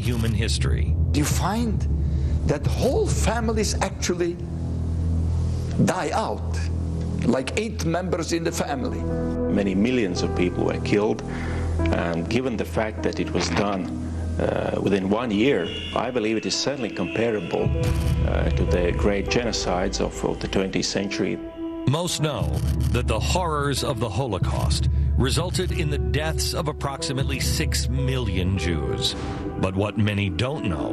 human history. You find that whole families actually die out, like 8 members in the family. Many millions of people were killed, and given the fact that it was done within 1 year, I believe it is certainly comparable to the great genocides of the 20th century. Most know that the horrors of the Holocaust resulted in the deaths of approximately 6 million Jews. But what many don't know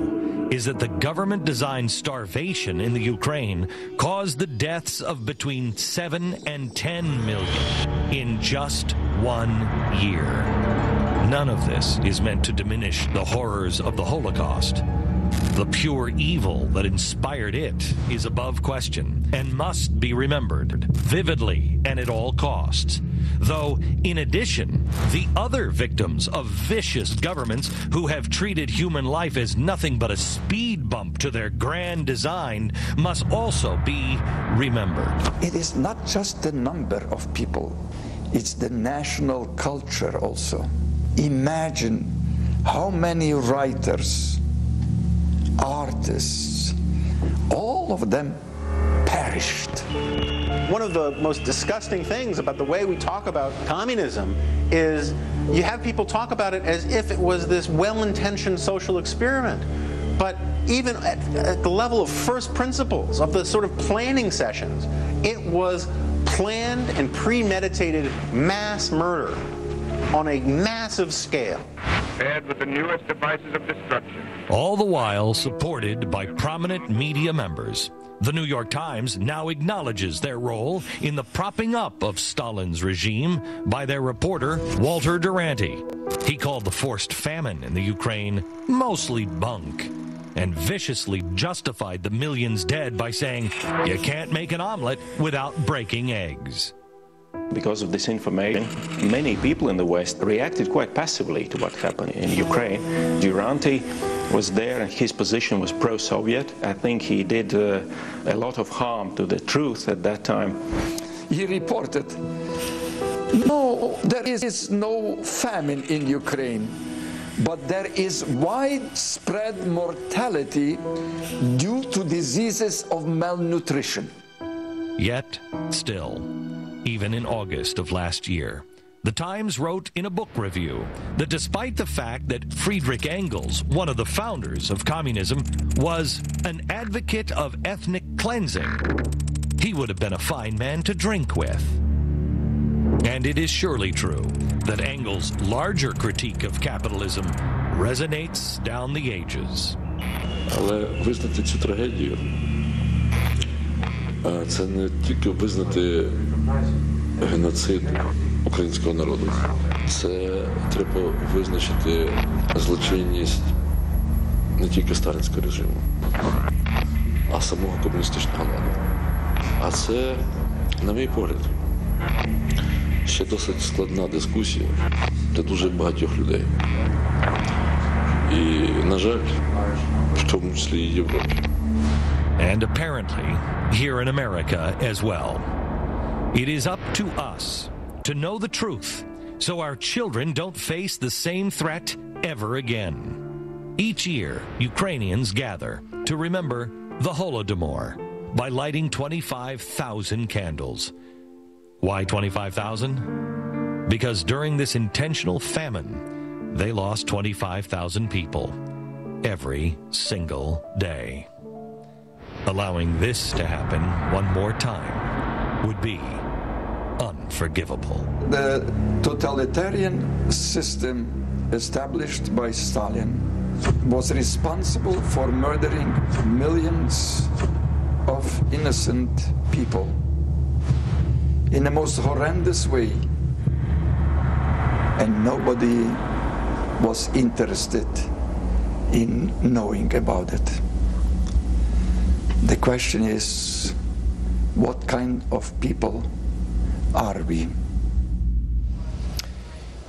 is that the government-designed starvation in the Ukraine caused the deaths of between 7 and 10 million in just 1 year. None of this is meant to diminish the horrors of the Holocaust. The pure evil that inspired it is above question and must be remembered vividly and at all costs. Though, in addition, the other victims of vicious governments who have treated human life as nothing but a speed bump to their grand design must also be remembered. It is not just the number of people, it's the national culture also. Imagine how many writers, artists, all of them perished. One of the most disgusting things about the way we talk about communism is you have people talk about it as if it was this well-intentioned social experiment. But even at the level of first principles, of the sort of planning sessions, it was planned and premeditated mass murder on a massive scale. Prepared with the newest devices of destruction. All the while supported by prominent media members. The New York Times now acknowledges their role in the propping up of Stalin's regime by their reporter, Walter Duranty. He called the forced famine in the Ukraine mostly bunk and viciously justified the millions dead by saying, you can't make an omelet without breaking eggs. Because of this information, many people in the West reacted quite passively to what happened in Ukraine. Duranty was there and his position was pro-Soviet. I think he did a lot of harm to the truth at that time. He reported, no, there is no famine in Ukraine, but there is widespread mortality due to diseases of malnutrition. Yet, still, even in August of last year, the Times wrote in a book review that despite the fact that Friedrich Engels, one of the founders of communism, was an advocate of ethnic cleansing, he would have been a fine man to drink with. And it is surely true that Engels' larger critique of capitalism resonates down the ages. Але визнати цю трагедію – це не тільки визнати геноцид українського народу. Це треба визначити злочинність не тільки сталінського режиму, а самого комуністичного ладу. А це, на мій погляд, ще досить складна дискусія для дуже багатьох людей. І, на жаль, в тому числі і Європі. And apparently, here in America as well. It is up to us to know the truth so our children don't face the same threat ever again. Each year, Ukrainians gather to remember the Holodomor by lighting 25,000 candles. Why 25,000? Because during this intentional famine, they lost 25,000 people every single day. Allowing this to happen one more time would be unforgivable. The totalitarian system established by Stalin was responsible for murdering millions of innocent people in the most horrendous way, and nobody was interested in knowing about it. The question is, what kind of people are we?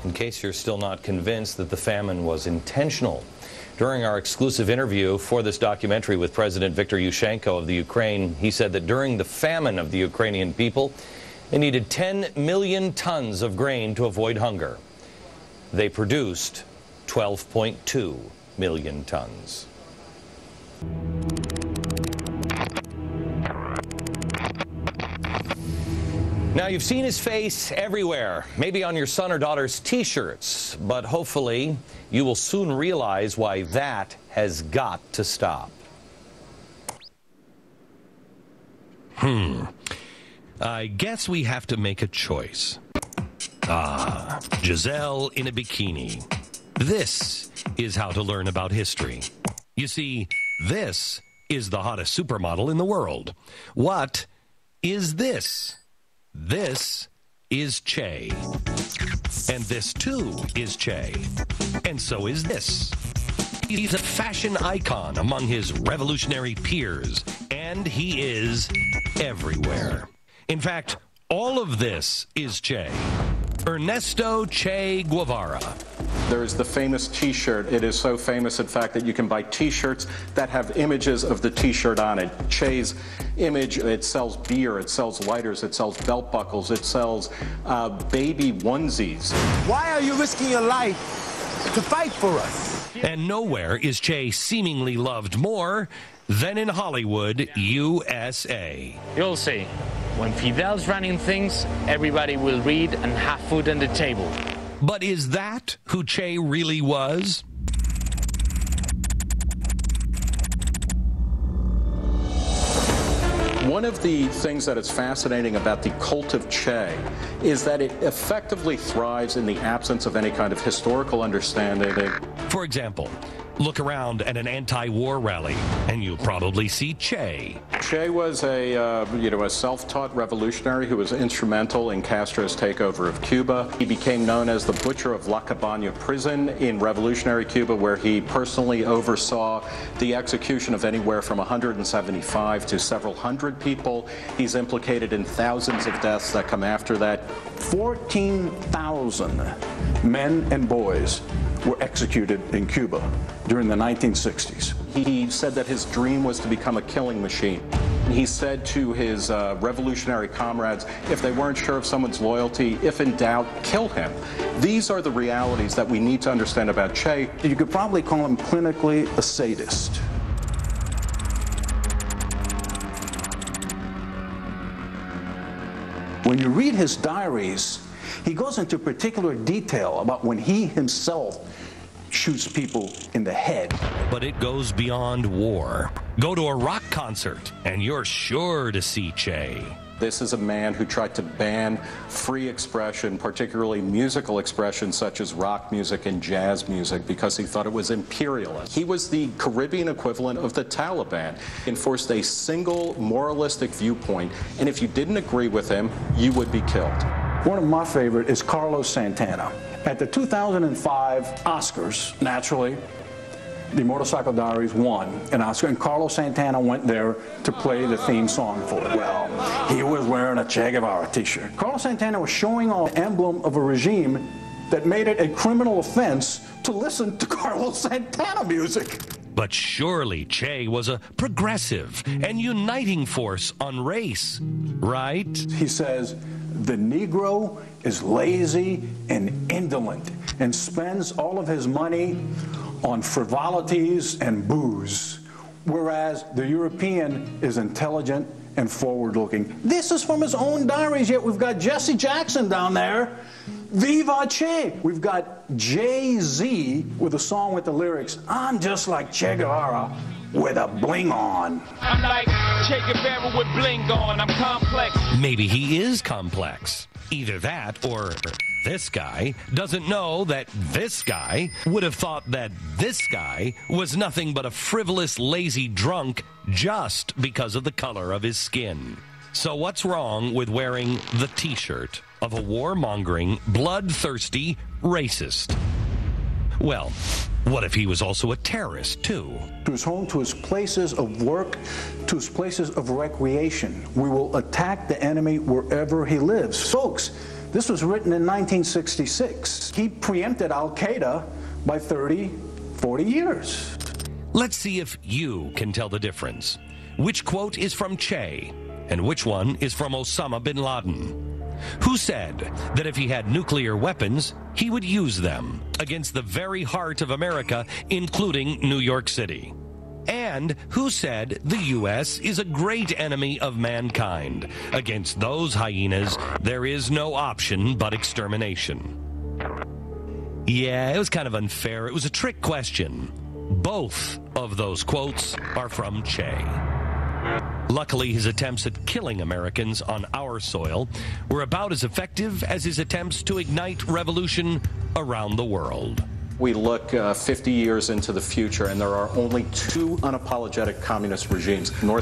In case you're still not convinced that the famine was intentional, during our exclusive interview for this documentary with President Viktor Yushchenko of the Ukraine, he said that during the famine of the Ukrainian people, they needed 10 million tons of grain to avoid hunger. They produced 12.2 million tons. Now, you've seen his face everywhere, maybe on your son or daughter's T-shirts, but hopefully you will soon realize why that has got to stop. I guess we have to make a choice. Giselle in a bikini. This is how to learn about history. You see, this is the hottest supermodel in the world. What is this? This is Che. And this, too, is Che. And so is this. He's a fashion icon among his revolutionary peers, and he is everywhere. In fact, all of this is Che. Ernesto Che Guevara. There's the famous T-shirt. It is so famous, in fact, that you can buy T-shirts that have images of the T-shirt on it. Che's image, it sells beer, it sells lighters, it sells belt buckles, it sells baby onesies. Why are you risking your life to fight for us? And nowhere is Che seemingly loved more than in Hollywood, USA. You'll see. When Fidel's running things, everybody will read and have food on the table. But is that who Che really was? One of the things that is fascinating about the cult of Che is that it effectively thrives in the absence of any kind of historical understanding. For example, look around at an anti-war rally, and you'll probably see Che. Che was a self-taught revolutionary who was instrumental in Castro's takeover of Cuba. He became known as the Butcher of La Cabaña prison in revolutionary Cuba, where he personally oversaw the execution of anywhere from 175 to several hundred people. He's implicated in thousands of deaths that come after that. 14,000 men and boys were executed in Cuba during the 1960s. He said that his dream was to become a killing machine. He said to his revolutionary comrades, if they weren't sure of someone's loyalty, if in doubt, kill him. These are the realities that we need to understand about Che. You could probably call him clinically a sadist. When you read his diaries, he goes into particular detail about when he himself shoots people in the head. But it goes beyond war. Go to a rock concert, and you're sure to see Che. This is a man who tried to ban free expression, particularly musical expression such as rock music and jazz music, because he thought it was imperialist. He was the Caribbean equivalent of the Taliban. He enforced a single moralistic viewpoint, and if you didn't agree with him, you would be killed. One of my favorite is Carlos Santana. At the 2005 Oscars, naturally, the Motorcycle Diaries won an Oscar, and Carlos Santana went there to play the theme song for it. Well, he was wearing a Che Guevara t-shirt. Carlos Santana was showing off an emblem of a regime that made it a criminal offense to listen to Carlos Santana music. But surely Che was a progressive and uniting force on race, right? He says, the Negro is lazy and indolent and spends all of his money on frivolities and booze, whereas the European is intelligent and forward-looking. This is from his own diaries, yet we've got Jesse Jackson down there. Viva Che! We've got Jay-Z with a song with the lyrics, I'm just like Che Guevara with a bling on. I'm like Che Guevara with bling on. I'm complex. Maybe he is complex. Either that or this guy doesn't know that this guy would have thought that this guy was nothing but a frivolous, lazy drunk just because of the color of his skin. So what's wrong with wearing the t-shirt of a warmongering, bloodthirsty racist? Well, what if he was also a terrorist, too? To his home, to his places of work, to his places of recreation. We will attack the enemy wherever he lives. Folks, this was written in 1966. He preempted Al-Qaeda by 30, 40 years. Let's see if you can tell the difference. Which quote is from Che, and which one is from Osama bin Laden? Who said that if he had nuclear weapons, he would use them against the very heart of America, including New York City? And who said the U.S. is a great enemy of mankind? Against those hyenas, there is no option but extermination. Yeah, it was kind of unfair. It was a trick question. Both of those quotes are from Che. Luckily, his attempts at killing Americans on our soil were about as effective as his attempts to ignite revolution around the world. We look 50 years into the future, and there are only two unapologetic communist regimes, North